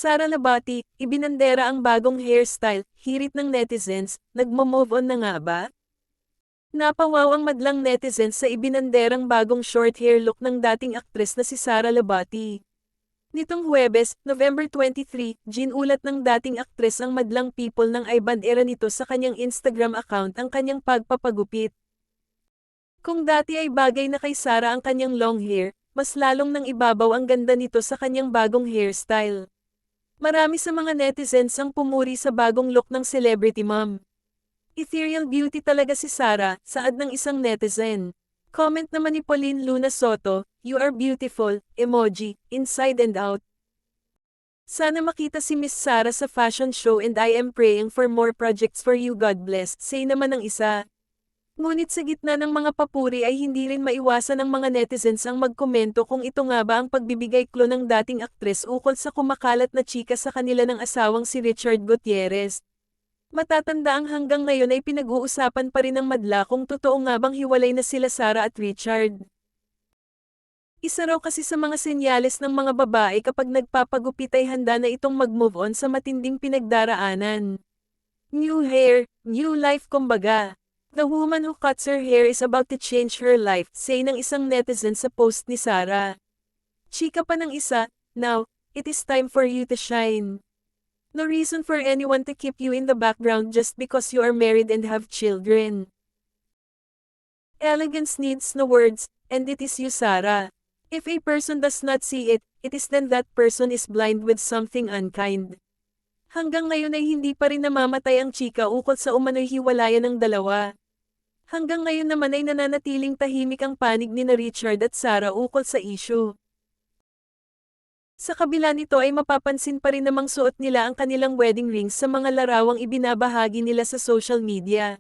Sara Labati, ibinandera ang bagong hairstyle, hirit ng netizens, nagmo-move on na nga ba? Napawaw ang madlang netizens sa ibinanderang bagong short hair look ng dating aktres na si Sara Labati. Nitong Huwebes, November 23, ginulat ng dating aktres ang madlang people nang ay bandera nito sa kanyang Instagram account ang kanyang pagpapagupit. Kung dati ay bagay na kay Sara ang kanyang long hair, mas lalong nang ibabaw ang ganda nito sa kanyang bagong hairstyle. Marami sa mga netizens ang pumuri sa bagong look ng celebrity mom. Ethereal beauty talaga si Sara, saad ng isang netizen. Comment naman ni Pauline Luna Soto, "You are beautiful," emoji, inside and out. Sana makita si Miss Sara sa fashion show and I am praying for more projects for you, God bless, say naman ng isa. Ngunit sa gitna ng mga papuri ay hindi rin maiwasan ng mga netizens ang magkomento kung ito nga ba ang pagbibigay klo ng dating aktres ukol sa kumakalat na chika sa kanila ng asawang si Richard Gutierrez. Matatanda ang hanggang ngayon ay pinag-uusapan pa rin ng madla kung totoo nga bang hiwalay na sila Sara at Richard. Isa raw kasi sa mga senyales ng mga babae kapag nagpapagupit ay handa na itong mag-move on sa matinding pinagdaraanan. New hair, new life kumbaga. The woman who cuts her hair is about to change her life, say ng isang netizen sa post ni Sara. Chika pa ng isa, "Now, it is time for you to shine. No reason for anyone to keep you in the background just because you are married and have children. Elegance needs no words, and it is you, Sara. If a person does not see it, it is then that person is blind with something unkind." Hanggang ngayon ay hindi pa rin namamatay ang chika ukol sa umano'y hiwalayan ng dalawa. Hanggang ngayon naman ay nananatiling tahimik ang panig ni na Richard at Sara ukol sa issue. Sa kabila nito ay mapapansin pa rin namang suot nila ang kanilang wedding rings sa mga larawang ibinabahagi nila sa social media.